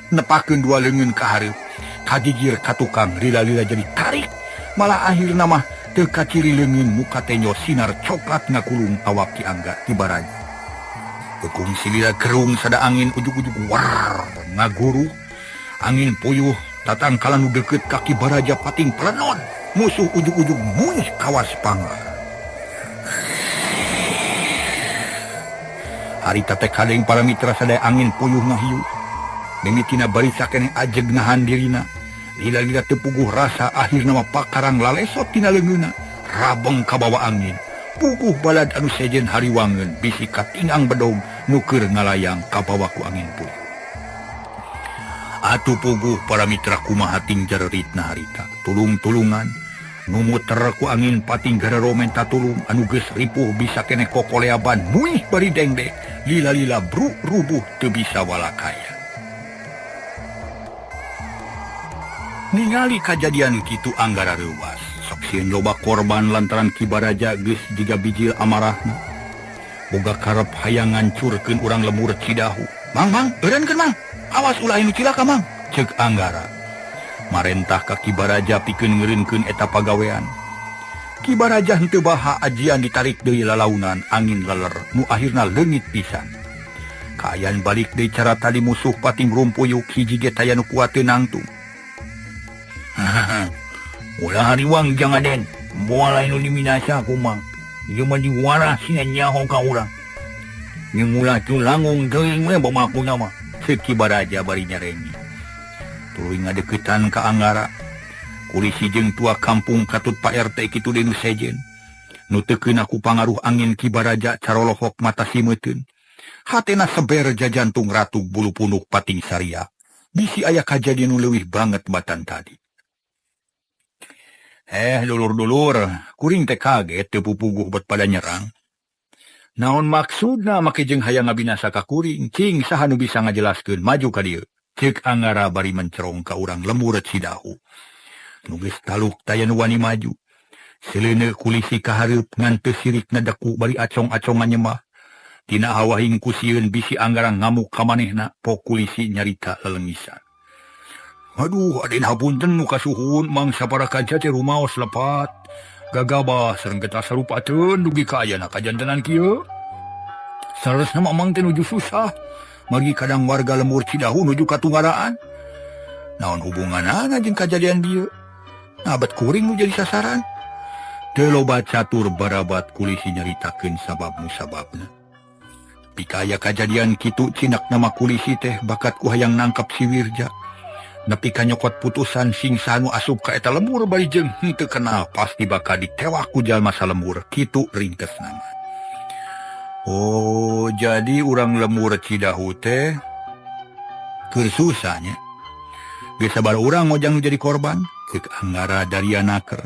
Nepakeun dua leungeun ka hareup. Kagigir ka tukang lila-lila jadi tarik. Malah akhirna mah teu kaciri leungeun muka tenyo sinar coklat ngakulung awak Ki Baraja. Bekung si lila gerung sada angin ujug-ujug war ngaguru. Angin puyuh tatangkala nu deukeut ka Ki Baraja pating pelenon. Musuh ujug-ujug muih kawas panglar. Harita teh kadeng para mitra sadaya angin puyuh ngahiu. Mimitina barisa keneh ajeg nahan dirina. Lila-lila teu puguh rasa akhirna mah pakarang lalesot tina leungeunna. Rabeng ka bawa angin. Puguh balad anu sejen hariwangeun bisi katingang bedog nu keur ngalayang ka bawah ku angin puyuh. Atuh puguh para mitra kumaha ting jareritna harita. Tulung-tulungan nu muter ku angin pating garero menta tulung anu geus ripuh bisa keneh kokoleaban muih bari dengdek. Lila-lila bruk rubuh teu bisa walakaya. Ningali kajadian kitu Anggara reuwas. Sok sieun loba korban lantaran Ki Baraja geus jiga bijil amarahna. Boga karep hayang ngancurkeun urang lemur Cidahu. Mang, eureunkeun Mang. Awas ulah anu cilaka Mang, ceuk Anggara. Marentah ka Ki Baraja pikeun ngeureunkeun eta pagawean. Ki Baraja henteu baha ajian ditarik deui lalaunan angin leler nu akhirna leungit pisan. Kaayaan balik deui cara tadi musuh pating rumpuyuk hiji ge taya nu kuat teu nangtung. Ulah hariwang jangan den, moal anu diminasa ku Mang. Ieu mah diwaras sia nyaho ka urang. Jeung ulah tu langung teuing we bamakuna mah, ceuk Ki Baraja bari nyarengi. Tuluy ngadeuketan ka Anggara. Kulisi jeung tua kampung katut Pak RT kitu deui nu sejen. Nu teu keuna ku pangaruh angin Ki Baraja carolohok mata simeuteun. Hatena seber jajantung ratu bulu punuk pating saria. Bisi aya kajadian nu leuwih banget batan tadi. Dulur-dulur, kuring teh kaget teu pupuguh bet pada nyerang. Naon maksudna make jeung hayang ngabinasa ka kuring? Cing saha nu bisa ngajelaskeun maju ka dieu? Ceuk Anggara bari mencerong ka urang lemur Cidahu. Nu geus taluk taya nu wani maju. Seleuneu kulisi ka hareup ngan teu sirikna deku bari acong-acongan nyemah. Tina hawahing ku sieun bisi Anggara ngamuk ka manehna pok kulisi nyarita lelengisan. Aduh, aden hapunten nu kasuhun Mang sapara kaca teh rumaos lepat. Gagabah sareng kita sarupateun dugi ka ayana kajantenan kieu. Saresna Mang teh nuju susah. Margi kadang warga lemur Cidahu nuju ka Tunggaraan. Naon hubunganana jeung kajadian dieu? Abet kuring nu jadi sasaran. Teu loba catur barabat kulisi nyaritakeun sabab-musababna. Pikaya kajadian kitu cinak nama kulisi teh bakat ku hayang nangkep si Wirja. Nepi ka nyokot putusan singsa nu asup ka eta lemur bari jeung henteu kenal pasti bakal ditewak ku jalma salemur kitu ringkesna. Oh, jadi urang lemur Cidahu teh keur susah nya. Geus sabar urang ngojang nu jadi korban. Ceuk Anggara Daryanaker.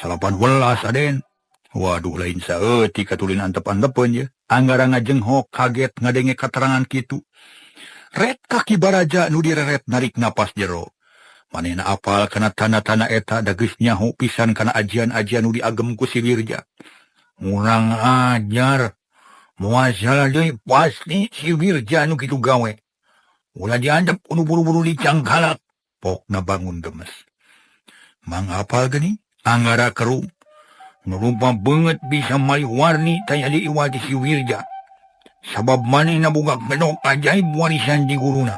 18 aden. Waduh lain saeutik katulin antep-antepeun ye. Anggara ngajenghok kaget ngadenge katerangan kitu. Ret ka Ki Baraja nu direret narik napas jero. Manehna apal kana tanda-tanda eta da geus nyaho pisan kana ajian-ajian nu diagem ku si Wirja. Urang ajar. Moal salah deui pasti si Wirja nu kitu gawe. Ulah diandep nu buru-buru dicangkalak. Pokna bangun gemes. Mang apal geni? Anggara kerum. Nurupa banget bisa malih warni tanya di iwati si Wirja. Sabab manehna boga genok ajaib warisan di guruna.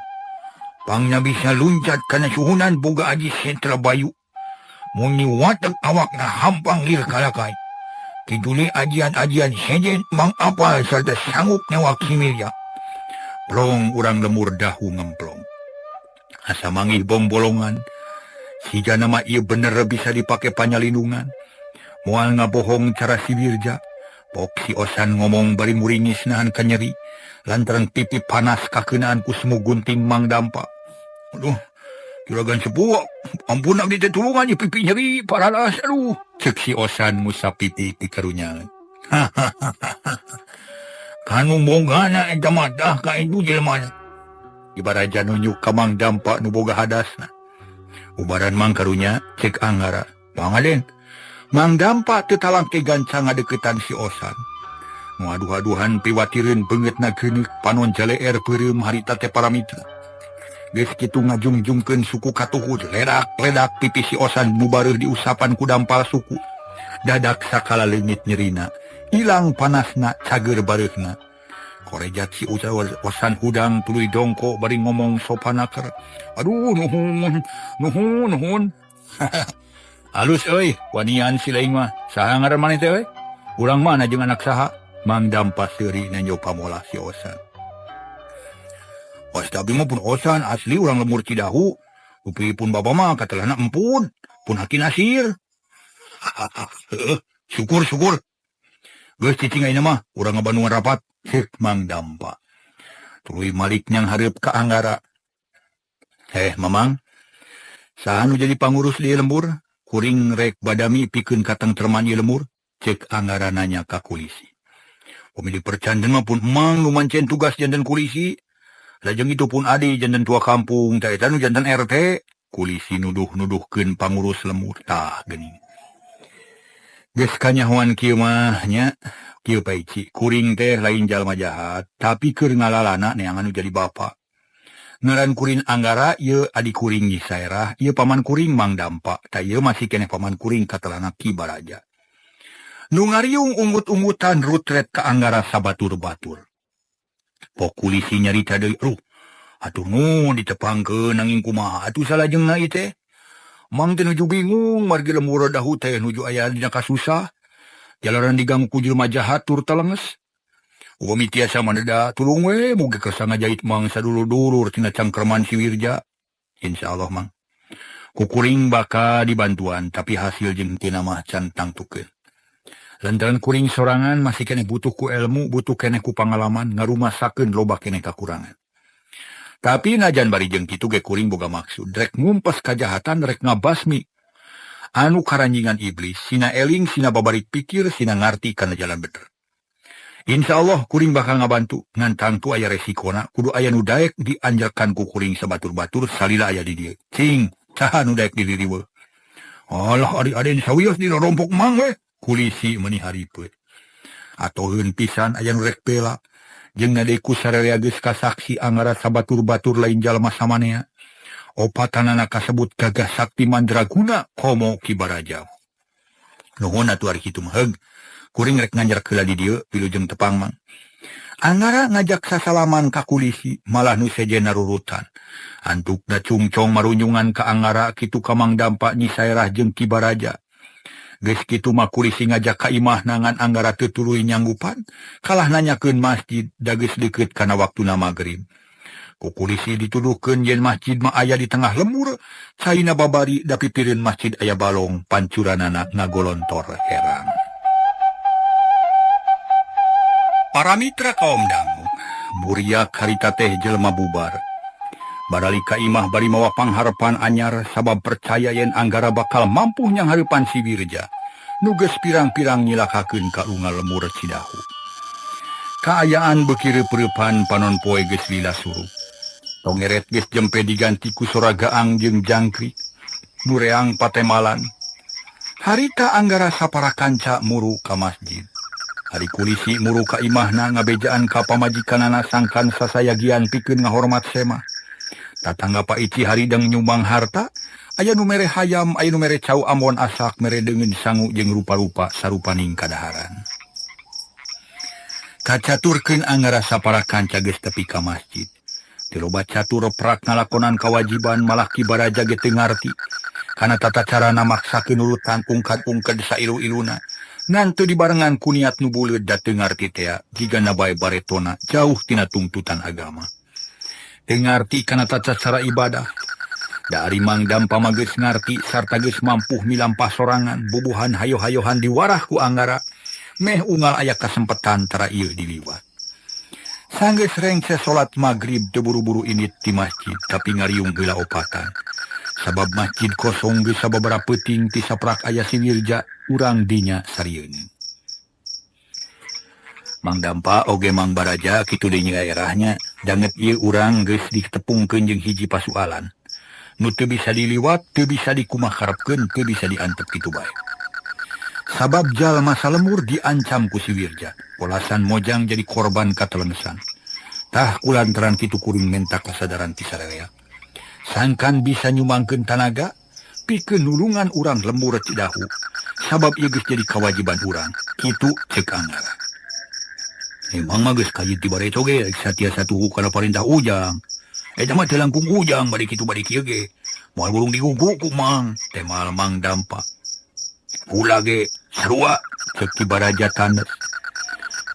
Pangna bisa luncat kana suhunan boga aji sentra bayu. Muni watek awakna hampang lir kalakai. Kiduli ajian-ajian sejen mang apal serta sanggup newak si Wirja. Plong urang lemur dahu ngemplong. Asa mangih bom bolongan. Sija nama ieu bener bisa dipake panyalindungan. Moal ngabohong cara si Wirja. Pok si Osan ngomong bari muringis nahan kanyeri. Lantaran pipi panas kakenaan ku semu gunting Mang Dampa. Aduh, juragan sepuh, ampun abdi teh tulungan ieu pipi nyeri paralas aduh. Cek si Osan musa pipi ti karunya. Kanu bonggana eta mah dah ka itu jelema. Ibaraja nunjuk ka Mang Dampa nu boga hadasna. Ubaran Mang karunya cek Anggara. Pangaden, Mang Dampa teu talangke gancang ngadeukeutan si Osan. Nu aduh-aduhan piwatireun beungeutna geuneuk panon jaleer peureum harita teh para mitra. Geus kitu ngajungjungkeun suku katuhud ledak-ledak pipi si Osan mubareuh diusapan ku dampal suku. Dadak sakala leungit nyerina, ilang panasna cager bareuhna. Korejat si Osan hudang tuluy dongko bari ngomong sopanaker. Aduh nuhun. Halus euy, wanian si laing mah. Saha ngaran maneh teh euy? Urang mana jeung anak saha? Mang Dampa seuri nanyo pamola si Osan. Was tapi mah pun Osan asli urang lemur Cidahu. Upi pun bapa mah katelahna empun, pun haki nasir. Syukur. Geus cicing ayeuna mah urang ngabandungan rapat. Cek Mang Dampa. Tuluy malik nyang hareup ka Anggara. Mamang, saha nu jadi pangurus di lembur? Kuring rek badami pikeun katang terman ieu lembur? Cek Anggara nanya ka kulisi. Pemilik percandan mah pun emang lumancen tugas jantan kulisi. Lajeng itu pun adi jantan tua kampung. Tak eta nu jantan RT. Kulisi nuduh-nuduhkeun pangurus lembur. Tah geuning. Geus kanyahoan kieu mah nya. Kieu paici. Kuring teh lain jalma jahat. Tapi keur ngalalana neangan nu jadi bapa. Ngaran kuring Anggara ieu adik kuring Nyi Saerah. Ieu paman kuring Mang Dampa. Ta ieu masih keneh paman kuring katelana Ki Baraja. Nu ngariung unggut-unggutan rutret ka Anggara sabatur-batur. Pok kulisi nyarita deui, atuh nuhun ditepangkeun nanging kumaha atuh salajengna ieu teh. Mang teh nuju bingung margi lembur dahu teh nuju aya dina kasusah. Jalaran diganggu ku jelema jahat tur telenges. Upami tiasa maneda tulung we mugi kersa ngajait Mang sadulur-dulur tina cangkreman si Wirja. Insyaallah Mang. Kukuring baka dibantuan tapi hasil jeung tina mah can tangtukeun. Lantaran kuring sorangan masih kene butuh ku ilmu, butuh kene ku pangalaman, ngarumasakeun loba kene kakurangan. Tapi najan bari jeung kitu ge kuring boga maksud, rek ngumpes kajahatan, rek ngabasmi. Anu karanjingan iblis, sina eling, sina babarik pikir, sina ngarti kana jalan bener. Insyaallah kuring bakal ngabantu, ngan tangtu aya resikona, kudu aya nu daek dianjarkan ku kuring sabatur-batur, salila aya di dieu. Cing, saha nu daek di diri we? Alah ari-aden sawios dina rompok Mang we. Kulisi meuni haripeun. Atoheun pisan aya nu rek bela. Jeung ngadeku sararea geus kasaksi Anggara sabatur-batur lain jalma samanea. Opatanana kasebut Gagah Sakti Mandraguna komo Ki Baraja. Nuhun atuh ari kitu mah heug. Kuring rek nganjar heula di dieu wilujeng tepang Mang. Anggara ngajak sasalaman ka kulisi malah nu sejen narurutan. Antukna cungcong marunjungan ka Anggara kitu ka Mang Dampa Nyi Saerah jeung Ki Baraja. Geus kitu mah kulisi ngajak ka imah nangan Anggara teu tuluy nyanggupan, kalah nanyakeun masjid da geus deukeut kana waktuna magrib. Ku kulisi dituduhkeun yen masjid mah aya di tengah lembur, caina babari da pipireun masjid aya balong pancuranana ngagolontor herang. Para mitra kaum dangu, buriak harita teh jelema bubar. Badalika imah bari mawa pangharepan anyar sabab percaya yen Anggara bakal mampu nyang hareupan si Wirja. Nu geus pirang-pirang nyilakakeun ka ungal lemur Cidahu. Kaayaan beuki reup-reupan panon poe geus lila surup. Tongeret geus jempe diganti ku sora gaang jeung jangkrik. Nu reang patemalan. Harita Anggara sapara kanca muru ka masjid. Hari kulisi muru ka imahna ngabejaan ka pamajikanana sangkan sasayagian pikeun ngahormat sema. Tatangga Pak Ici haridang nyumbang harta, aya nu mere hayam, aya nu mere cau ambon asak, mere deungeun sangu jeung rupa-rupa sarupaning kadaharan. Kacaturkeun Anggara sapara kanca geus tepi ka masjid. Teu loba catur prak ngalakonan kawajiban malah Ki Baraja ge teu ngarti. Kana tata carana maksakeun urutan ungkad-ungkad sailu-iluna. Nanti dibarengan kuniat nu buleud da teu ngarti tea jiga nabae baretona jauh tina tungtutan agama. Teu ngarti kana tata cara ibadah. Dari Mang Dampa mageus ngarti sarta geus mampuh milampah sorangan bubuhan hayo-hayohan diwarah ku Anggara meh unggal aya kasempetan tara ieu diliwat. Sanggeus rengse salat magrib teu buru-buru init di masjid tapi ngariung heula opatan. Sabab masjid kosong geus sababaraha peuting ti saprak aya si Wirja urang dinya sarieun. Mang Dampa oge Mang Baraja kitu deui daerahnya danget ieu urang geus ditepungkeun jeung hiji pasualan. Nu teu bisa diliwat, teu bisa dikumaharepkeun, teu bisa diantep kitu bae. Sabab jalma salemur diancam ku si Wirja. Polasan mojang jadi korban katelengsan. Tah kulantaran kitu kuring menta kasadaran ti sararea. Sangkan bisa nyumangkeun tanaga pikeun nulungan urang lembur Cidahu. Sabab ieu geus jadi kewajiban urang. Kitu ceuk Anggara. Emang mah geus kayit ti bare coge satia satuhu kana parentah ujang. Eta mah teu langkung ujang bari kitu bari kieu ge. Moal burung digugu ku Mang, teh mal Mang Dampa. Ulah ge sarua ceuk ti Baraja tandes.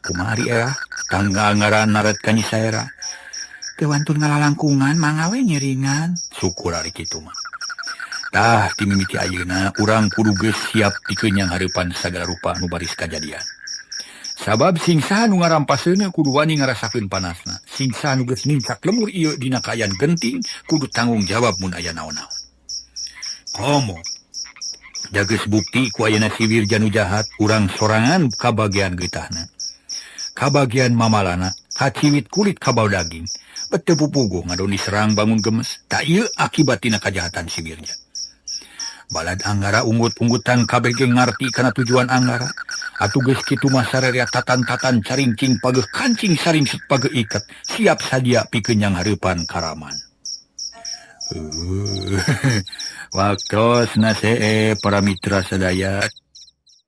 Kumari era tangga ngaran naret ka Nyisaera. Teu wantun ngalalangkungan mangawe nyeringan. Syukur ari kitu mah. Tah ti mimiti ayeuna urang kudu geus siap pikeun yang hareupan sagala rupa nu baris kajadian. Sabab sing saha nu ngarampaseunna kudu wani ngarasakeun panasna. Sing saha nu geus nincak lemur ieu dina kaayaan genting kudu tanggung jawab mun aya naon-naon. Komo da geus bukti ku ayeuna si Wirja nu jahat urang sorangan kabagian geutahna. Kabagian mamalana kaciwit kulit kabau daging. Bete pupuguh ngadon diserang bangun gemes. Tak ieu akibat tina kajahatan si Wirja. Balad Anggara unggut-unggutan kabeh ge ngarti kana tujuan Anggara. Atuh geus kitu mah sararea tatan-tatan caringking pageuh kancing saringsut pageuh iket siap sadia pikeun yang hareupan karaman. Waktos na para mitra sadaya.